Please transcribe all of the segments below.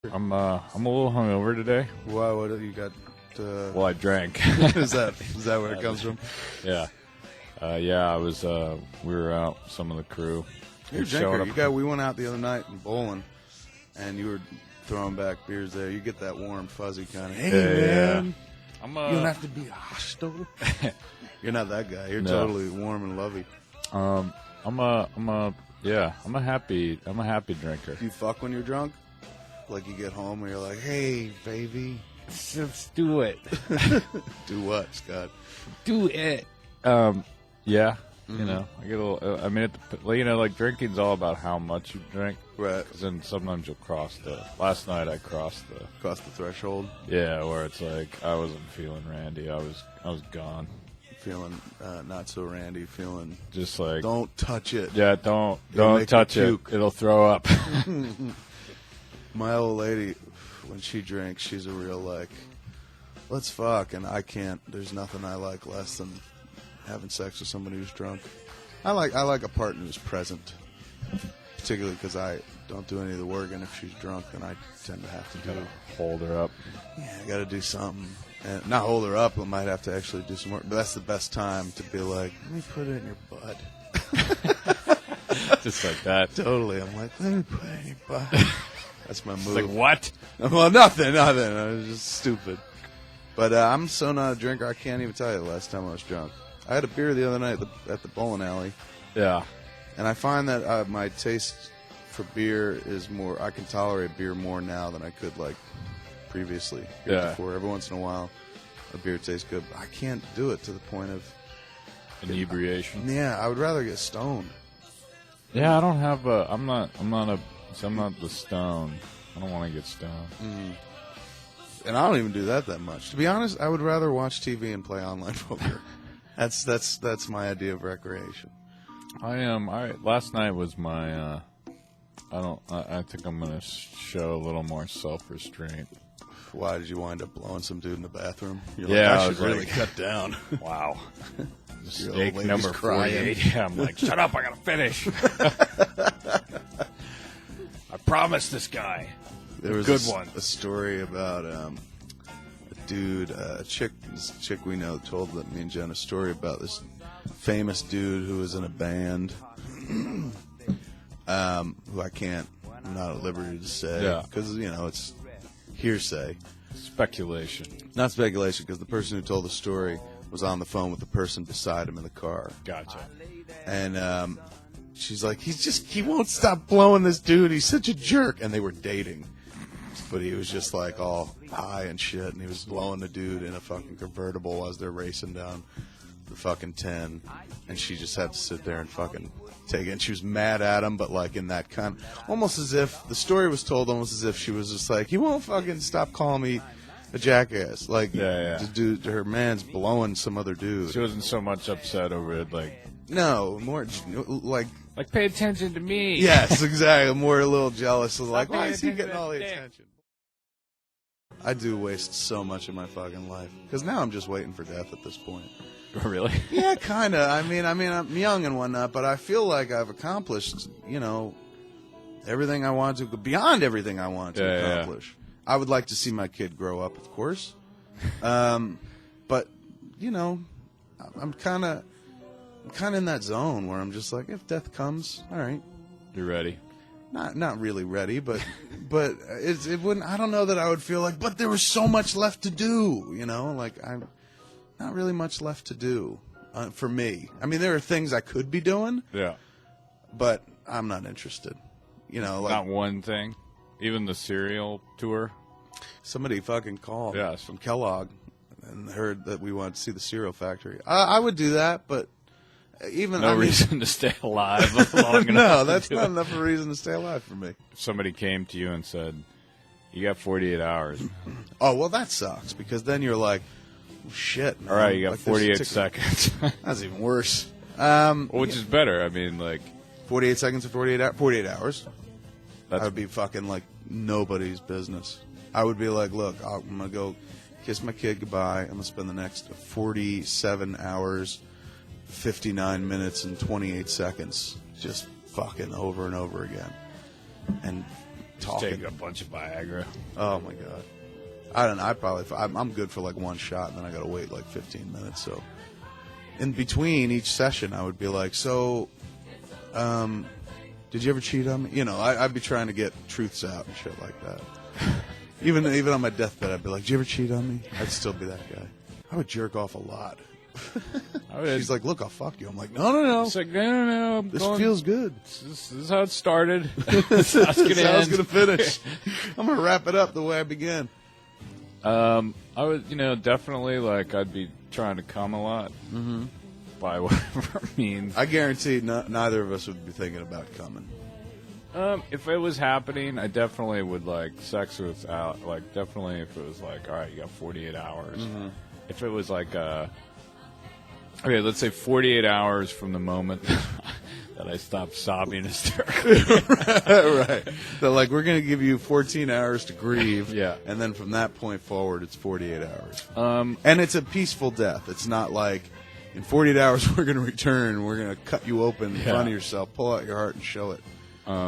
I'm a little hungover today. Why? What have you got? Well, I drank. is that where it comes from? Yeah. I was. We were out. Some of the crew. You're a drinker. We went out the other night in bowling, and you were throwing back beers there. You get that warm, fuzzy kind of. Hey, man. Yeah. You don't have to be hostile. You're not that guy. You're totally warm and lovey. I'm a happy drinker. Do you fuck when you're drunk? Like you get home and you're like, "Hey, baby, let's do it." Do what, Scott? Do it. Yeah. Mm-hmm. You know, I get a little. I mean, like drinking's all about how much you drink, right? Because then sometimes you'll cross the. Last night I crossed the threshold. Yeah, where it's like I wasn't feeling randy. I was gone. Feeling not so randy. Feeling just like don't touch it. Yeah, don't touch it. It'll throw up. My old lady, when she drinks, she's a real like, let's fuck, and I can't. There's nothing I like less than having sex with somebody who's drunk. I like a partner who's present, particularly because I don't do any of the work, and if she's drunk, then I tend to have to hold her up. Yeah, I got to do something, and not hold her up. I might have to actually do some work, but that's the best time to be like, let me put it in your butt. Just like that. Totally. I'm like, let me put it in your butt. That's my move. Like what? Well, nothing. I was just stupid. But I'm so not a drinker, I can't even tell you the last time I was drunk. I had a beer the other night at the bowling alley. Yeah. And I find that my taste for beer is more, I can tolerate beer more now than I could, like, previously. Before. Every once in a while, a beer tastes good. But I can't do it to the point of inebriation. Yeah, I would rather get stoned. Yeah, I don't have I'm not the stone. I don't want to get stoned. Mm. And I don't even do that much. To be honest, I would rather watch TV and play online poker. That's my idea of recreation. Last night was my. I think I'm gonna show a little more self-restraint. Why did you wind up blowing some dude in the bathroom? I should really cut down. Wow. Mistake number 48. Yeah, I'm like, shut up! I gotta finish. I promised this guy. There was good one. A story about a dude, this chick we know told me and Jen a story about this famous dude who was in a band, who I'm not at liberty to say, because it's hearsay, speculation. Not speculation, because the person who told the story was on the phone with the person beside him in the car. Gotcha. And she's like, he won't stop blowing this dude. He's such a jerk. And they were dating. But he was just like all high and shit. And he was blowing the dude in a fucking convertible as they're racing down the fucking 10. And she just had to sit there and fucking take it. And she was mad at him, but like in that kind almost as if the story was told almost as if she was just like, he won't fucking stop calling me a jackass. Like, her man's blowing some other dude. She wasn't so much upset over it, like. No, more like pay attention to me. Yes, exactly. More a little jealous of like, why is he getting all the attention? I do waste so much of my fucking life because now I'm just waiting for death at this point. Really? Yeah, kind of. I mean, I'm young and whatnot, but I feel like I've accomplished, everything I want to, beyond everything I want to accomplish. I would like to see my kid grow up, of course, but I'm kind of in that zone where I'm just like, if death comes, all right. You're ready. Not really ready, but it wouldn't. I don't know that I would feel like, but there was so much left to do. Like I'm not really much left to do for me. I mean, there are things I could be doing. Yeah. But I'm not interested. Like not one thing. Even the cereal tour. Somebody fucking called. Yes. From Kellogg and heard that we wanted to see the cereal factory. I would do that, but. No reason to stay alive long enough. No, that's not enough of a reason to stay alive for me. If somebody came to you and said, you got 48 hours. Oh, well, that sucks, because then you're like, oh, shit. Man. All right, you got 48 seconds. That's even worse. Which is better. I mean, like... 48 seconds or 48 hours? 48 hours. I would be fucking like nobody's business. I would be like, look, I'm going to go kiss my kid goodbye. I'm going to spend the next 47 hours... 59 minutes and 28 seconds just fucking over and over again. And talking. Take a bunch of Viagra. Oh my god. I don't know. I'm good for like one shot, and then I gotta wait like 15 minutes. So in between each session, I would be like, "So, did you ever cheat on me?" You know, I'd be trying to get truths out and shit like that. Even on my deathbed, I'd be like, "Did you ever cheat on me?" I'd still be that guy. I would jerk off a lot. She's like, "Look, I'll fuck you." I'm like, "No. It's like, no. This feels good. This is how it started. This is how it's how it's gonna finish. I'm gonna wrap it up the way I began." I would, definitely, like, I'd be trying to come a lot. Mm-hmm. By whatever means. I guarantee neither of us would be thinking about coming. If it was happening, I definitely would, like, sex without, like, definitely if it was like, all right, you got 48 hours. Mm-hmm. If it was like, okay, let's say 48 hours from the moment that I stopped sobbing hysterically. Right. So, like, we're going to give you 14 hours to grieve. Yeah. And then from that point forward, it's 48 hours. And it's a peaceful death. It's not like, in 48 hours, we're going to return, and we're going to cut you open in front of yourself, pull out your heart, and show it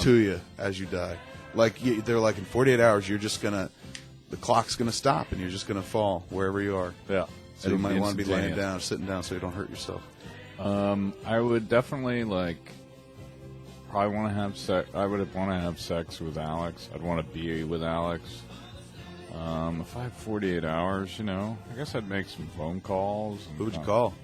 to you as you die. Like, they're like, in 48 hours, you're just going to, the clock's going to stop, and you're just going to fall wherever you are. Yeah. So you might want to be laying down, sitting down, so you don't hurt yourself. I would definitely, like, probably want to have sex. I would want to have sex with Alex. I'd want to be with Alex. If I had 48 hours, I guess I'd make some phone calls. Who would you call?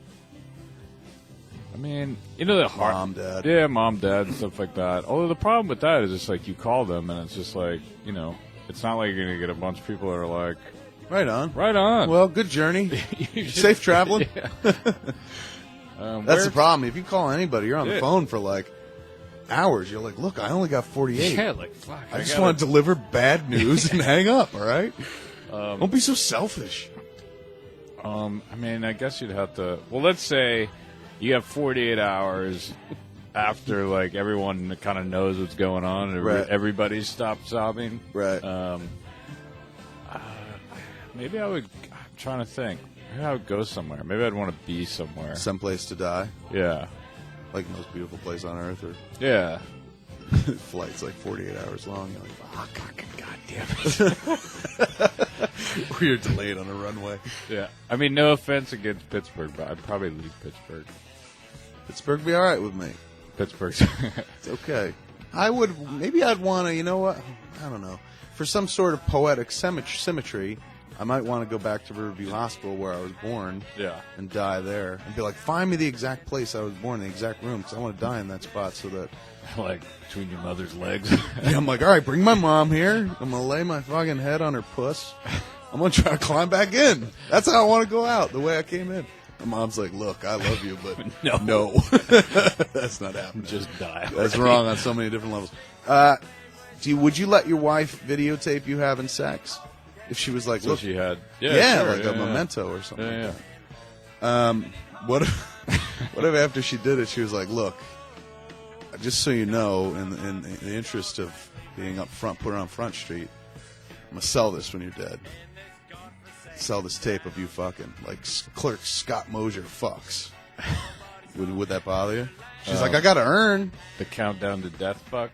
I mean, the heart. Mom, Dad. Yeah, Mom, Dad, and stuff like that. Although the problem with that is it's like you call them and it's just like, it's not like you're going to get a bunch of people that are like, right on. Right on. Well, good journey. Safe traveling. Yeah. That's the problem. If you call anybody, you're on the phone for like hours. You're like, look, I only got 48. Yeah, like, fuck. I just want to deliver bad news and hang up, all right? Don't be so selfish. I mean, I guess you'd have to... Well, let's say you have 48 hours after, like, everyone kind of knows what's going on and everybody's stopped sobbing. Right. Maybe I would... I'm trying to think. Maybe I would go somewhere. Maybe I'd want to be somewhere. Someplace to die? Yeah. Like the most beautiful place on earth? Or yeah. Flight's like 48 hours long. You're like, oh, God damn it. Or you're delayed on a runway. Yeah. I mean, no offense against Pittsburgh, but I'd probably leave Pittsburgh. Pittsburgh be all right with me. Pittsburgh's... It's okay. Maybe I'd want to, you know what? I don't know. For some sort of poetic symmetry, I might want to go back to Riverview Hospital where I was born and die there. And be like, find me the exact place I was born, the exact room, because I want to die in that spot so that... Like, between your mother's legs? Yeah, I'm like, all right, bring my mom here. I'm going to lay my fucking head on her puss. I'm going to try to climb back in. That's how I want to go out, the way I came in. My mom's like, look, I love you, but no. That's not happening. Just die. That's wrong on so many different levels. Would you let your wife videotape you having sex? If she was like, so look, she had, a memento or something like that. What if after she did it, she was like, look, just so you know, in the interest of being up front, put her on Front Street, I'm going to sell this when you're dead. Sell this tape of you fucking, like Clerk Scott Mosier fucks. Would that bother you? She's like, I got to earn. The countdown to death fuck?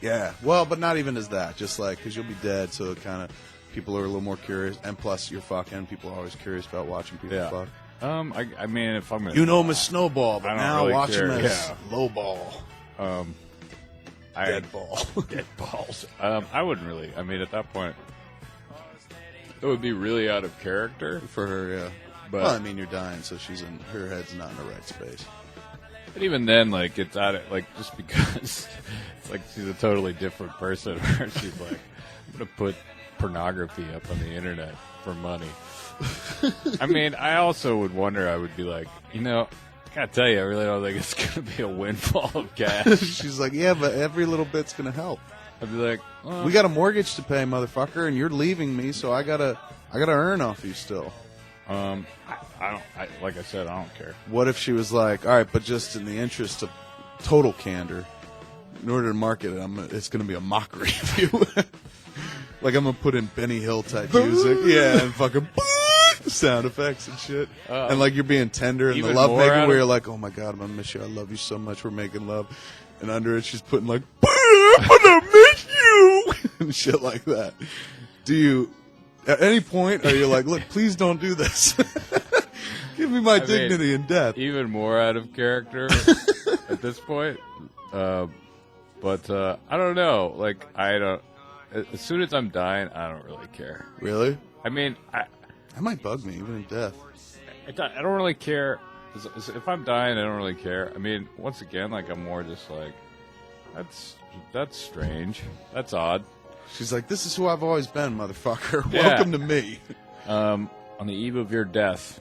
Yeah. Well, but not even as that. Just like, because you'll be dead, so it kind of... People are a little more curious, and plus you're fucking. People are always curious about watching people fuck. I mean, if I'm gonna, you know him as Snowball, but now really watch care. him as Low Ball. Dead ball. Dead balls. I wouldn't really. I mean, at that point, it would be really out of character for her. Yeah, but well, I mean, you're dying, so her head's not in the right space. But even then, like, it's out of, like, just because it's like she's a totally different person. Where she's like, I'm gonna put pornography up on the internet for money. I mean, I also would wonder, I would be like, I gotta tell you, I really don't think it's gonna be a windfall of cash. She's like, yeah, but every little bit's gonna help. I'd be like, we got a mortgage to pay, motherfucker, and you're leaving me, so I gotta earn off you still. Like I said, I don't care. What if she was like, all right, but just in the interest of total candor, in order to market it, it's gonna be a mockery of you. Like, I'm going to put in Benny Hill type music. Yeah, and fucking sound effects and shit. And, like, you're being tender and the love making where you're like, oh, my God, I'm going to miss you. I love you so much. We're making love. And under it, she's putting, like, I'm going to miss you. and shit like that. Do you, at any point, are you like, look, please don't do this. Give me my dignity in death. Even more out of character at this point. But I don't know. Like, I don't. As soon as I'm dying, I don't really care. Really? I mean, that might bug me, even in death. I don't really care. If I'm dying, I don't really care. I mean, once again, like, I'm more just like, that's strange. That's odd. She's like, this is who I've always been, motherfucker. Yeah. Welcome to me. On the eve of your death,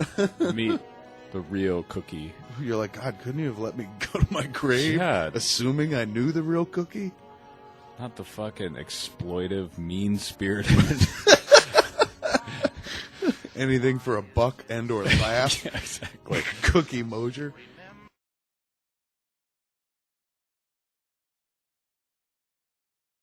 meet the real Cookie. You're like, God, couldn't you have let me go to my grave? Yeah. Assuming I knew the real Cookie? Not the fucking exploitive, mean-spirited. Anything for a buck and or laugh. Yeah, exactly. Cookie Mosier.